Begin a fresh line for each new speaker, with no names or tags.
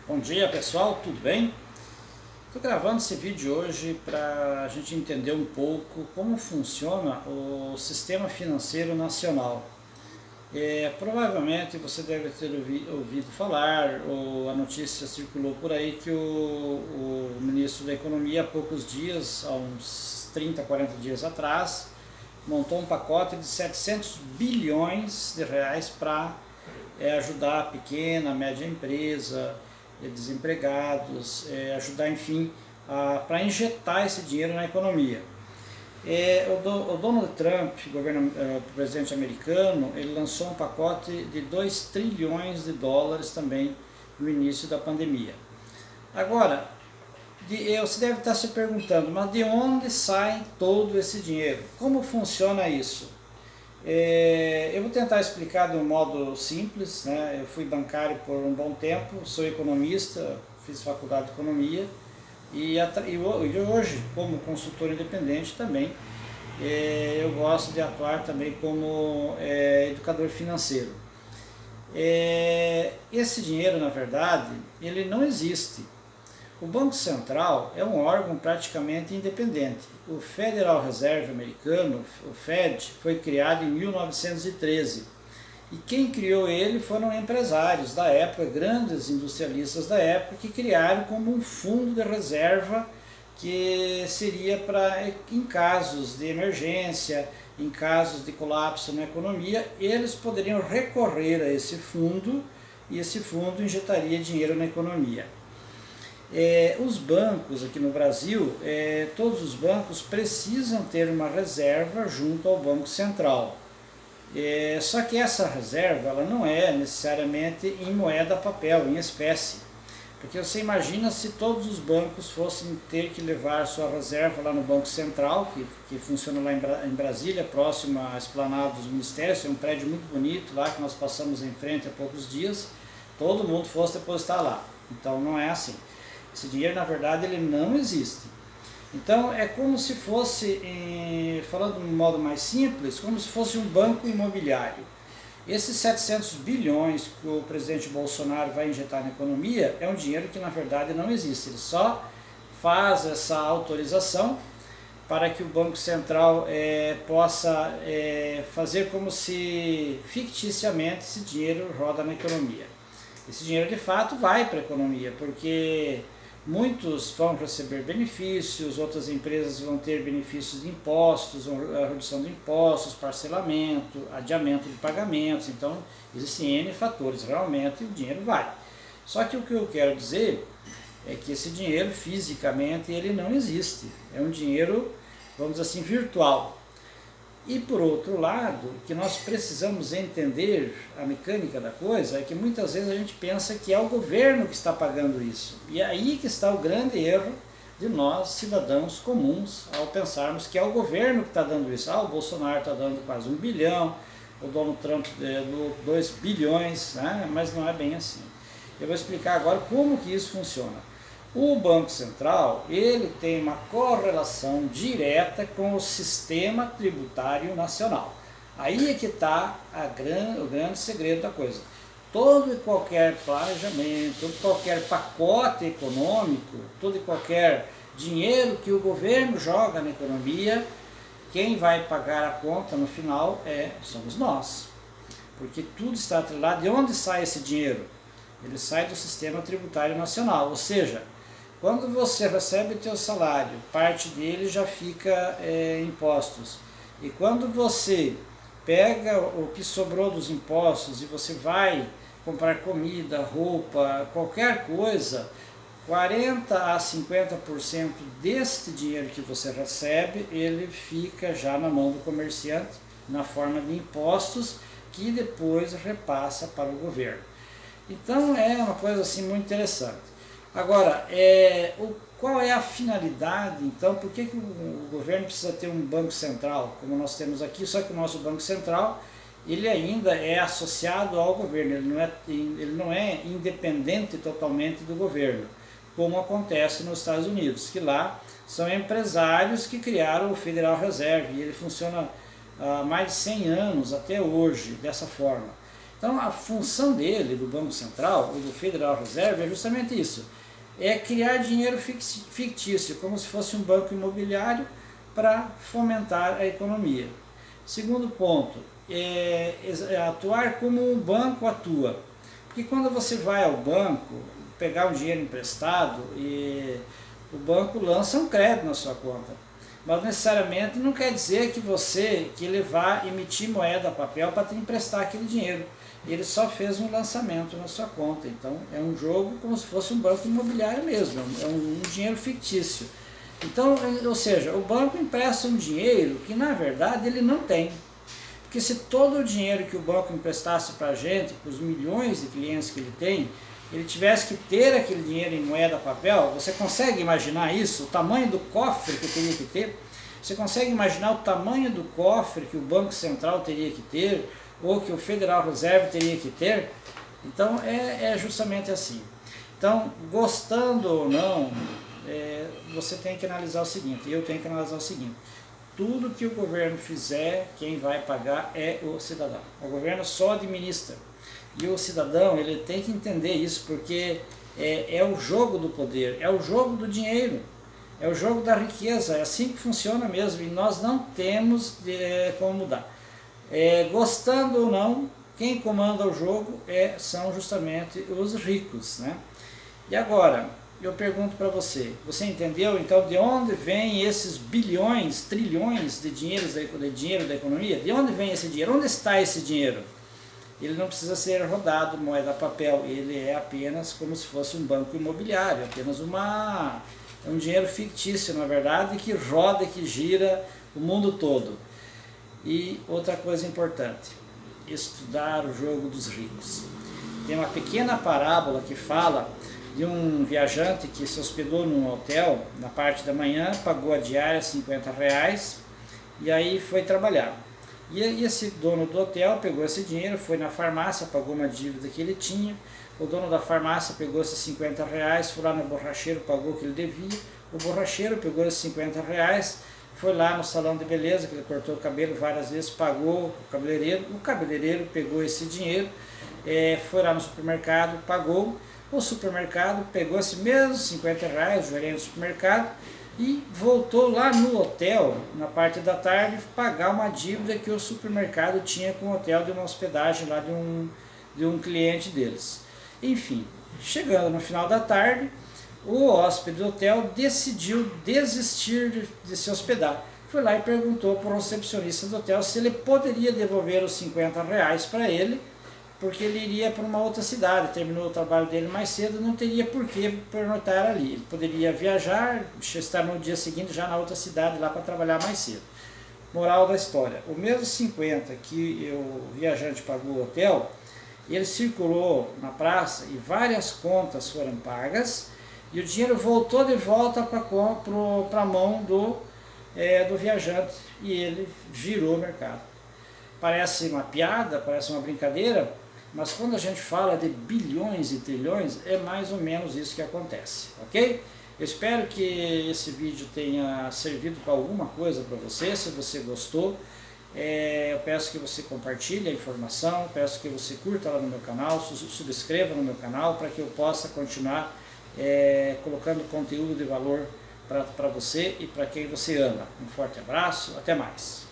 Bom dia pessoal, tudo bem? Estou gravando esse vídeo hoje para a gente entender um pouco como funciona o sistema financeiro nacional. Provavelmente você deve ter ouvido falar, ou a notícia circulou por aí, que o ministro da Economia há poucos dias, há uns 30, 40 dias atrás, montou um pacote de 700 bilhões de reais para ajudar a pequena, média empresa, desempregados, ajudar, enfim, para injetar esse dinheiro na economia. O Donald Trump, o presidente americano, ele lançou um pacote de 2 trilhões de dólares também no início da pandemia. Agora, você deve estar se perguntando, mas de onde sai todo esse dinheiro? Como funciona isso? Eu vou tentar explicar de um modo simples, né? Eu fui bancário por um bom tempo, sou economista, fiz faculdade de economia e hoje, como consultor independente também, eu gosto de atuar também como educador financeiro. Esse dinheiro, na verdade, ele não existe. O Banco Central é um órgão praticamente independente. O Federal Reserve americano, o Fed, foi criado em 1913. E quem criou ele foram empresários da época, grandes industrialistas da época, que criaram como um fundo de reserva que seria para, em casos de emergência, em casos de colapso na economia, eles poderiam recorrer a esse fundo e esse fundo injetaria dinheiro na economia. Os bancos aqui no Brasil, todos os bancos precisam ter uma reserva junto ao Banco Central. Só que essa reserva ela não é necessariamente em moeda papel, em espécie. Porque você imagina se todos os bancos fossem ter que levar sua reserva lá no Banco Central, que funciona lá em Brasília, próximo à Esplanada dos Ministérios, é um prédio muito bonito lá que nós passamos em frente há poucos dias, todo mundo fosse depositar lá. Então não é assim. Esse dinheiro, na verdade, ele não existe. Então, é como se fosse, falando de um modo mais simples, como se fosse um banco imobiliário. Esses 700 bilhões que o presidente Bolsonaro vai injetar na economia é um dinheiro que, na verdade, não existe. Ele só faz essa autorização para que o Banco Central possa fazer como se, ficticiamente, esse dinheiro roda na economia. Esse dinheiro, de fato, vai para a economia, porque muitos vão receber benefícios, outras empresas vão ter benefícios de impostos, a redução de impostos, parcelamento, adiamento de pagamentos. Então, existem N fatores, realmente o dinheiro vai. Só que o que eu quero dizer é que esse dinheiro, fisicamente, ele não existe. É um dinheiro, vamos dizer assim, virtual. E por outro lado, o que nós precisamos entender, a mecânica da coisa, é que muitas vezes a gente pensa que é o governo que está pagando isso. E é aí que está o grande erro de nós, cidadãos comuns, ao pensarmos que é o governo que está dando isso. O Bolsonaro está dando quase 1 bilhão, o Donald Trump 2 bilhões, né? Mas não é bem assim. Eu vou explicar agora como que isso funciona. O Banco Central, ele tem uma correlação direta com o sistema tributário nacional. Aí é que está o grande segredo da coisa. Todo e qualquer planejamento, todo e qualquer pacote econômico, todo e qualquer dinheiro que o governo joga na economia, quem vai pagar a conta no final somos nós. Porque tudo está atrelado. De onde sai esse dinheiro? Ele sai do sistema tributário nacional, ou seja, quando você recebe o teu salário, parte dele já fica impostos. E quando você pega o que sobrou dos impostos e você vai comprar comida, roupa, qualquer coisa, 40% a 50% deste dinheiro que você recebe, ele fica já na mão do comerciante, na forma de impostos, que depois repassa para o governo. Então é uma coisa assim muito interessante. Agora, qual é a finalidade, então, por que o governo precisa ter um banco central, como nós temos aqui, só que o nosso banco central, ele ainda é associado ao governo, ele não é independente totalmente do governo, como acontece nos Estados Unidos, que lá são empresários que criaram o Federal Reserve, e ele funciona há mais de 100 anos até hoje, dessa forma. Então a função dele, do Banco Central, ou do Federal Reserve, é justamente isso, é criar dinheiro fictício, como se fosse um banco imobiliário para fomentar a economia. Segundo ponto, é atuar como um banco atua. Porque quando você vai ao banco pegar um dinheiro emprestado, e o banco lança um crédito na sua conta, mas necessariamente não quer dizer que ele vai emitir moeda, papel para te emprestar aquele dinheiro. Ele só fez um lançamento na sua conta. Então é um jogo como se fosse um banco imobiliário mesmo, é um dinheiro fictício. Então, ou seja, o banco empresta um dinheiro que na verdade ele não tem. Porque se todo o dinheiro que o banco emprestasse para a gente, para os milhões de clientes que ele tem, ele tivesse que ter aquele dinheiro em moeda, papel, você consegue imaginar isso? O tamanho do cofre que teria que ter? Você consegue imaginar o tamanho do cofre que o Banco Central teria que ter, ou que o Federal Reserve teria que ter? Então é justamente assim. Então, gostando ou não, você tem que analisar o seguinte, eu tenho que analisar o seguinte: tudo que o governo fizer, quem vai pagar é o cidadão. O governo só administra. E o cidadão, ele tem que entender isso, porque é o jogo do poder, é o jogo do dinheiro, é o jogo da riqueza, é assim que funciona mesmo, e nós não temos como mudar. Gostando ou não, quem comanda o jogo são justamente os ricos, né? E agora, eu pergunto para você, você entendeu então de onde vem esses bilhões, trilhões de dinheiro da economia? De onde vem esse dinheiro? Onde está esse dinheiro? Ele não precisa ser rodado moeda papel, ele é apenas como se fosse um banco imobiliário, apenas um dinheiro fictício, na verdade, que roda, que gira o mundo todo. E outra coisa importante, estudar o jogo dos ricos. Tem uma pequena parábola que fala de um viajante que se hospedou num hotel na parte da manhã, pagou a diária R$50 e aí foi trabalhar. E esse dono do hotel pegou esse dinheiro, foi na farmácia, pagou uma dívida que ele tinha. O dono da farmácia pegou esses R$50, foi lá no borracheiro, pagou o que ele devia. O borracheiro pegou esses R$50, foi lá no salão de beleza, que ele cortou o cabelo várias vezes, pagou o cabeleireiro pegou esse dinheiro, foi lá no supermercado, pagou. O supermercado pegou esse mesmo R$50, o gerente do supermercado, e voltou lá no hotel, na parte da tarde, pagar uma dívida que o supermercado tinha com o hotel de uma hospedagem lá de um cliente deles. Enfim, chegando no final da tarde, o hóspede do hotel decidiu desistir de se hospedar. Foi lá e perguntou para o recepcionista do hotel se ele poderia devolver os R$50 para ele, porque ele iria para uma outra cidade, terminou o trabalho dele mais cedo, não teria por que pernoitar ali. Ele poderia viajar, estar no dia seguinte já na outra cidade lá para trabalhar mais cedo. Moral da história, o mesmo 50 que o viajante pagou o hotel, ele circulou na praça e várias contas foram pagas e o dinheiro voltou de volta para a mão do viajante e ele virou o mercado. Parece uma piada, parece uma brincadeira, mas quando a gente fala de bilhões e trilhões, é mais ou menos isso que acontece, ok? Eu espero que esse vídeo tenha servido para alguma coisa para você. Se você gostou, eu peço que você compartilhe a informação, peço que você curta lá no meu canal, subscreva no meu canal para que eu possa continuar colocando conteúdo de valor para você e para quem você ama. Um forte abraço, até mais!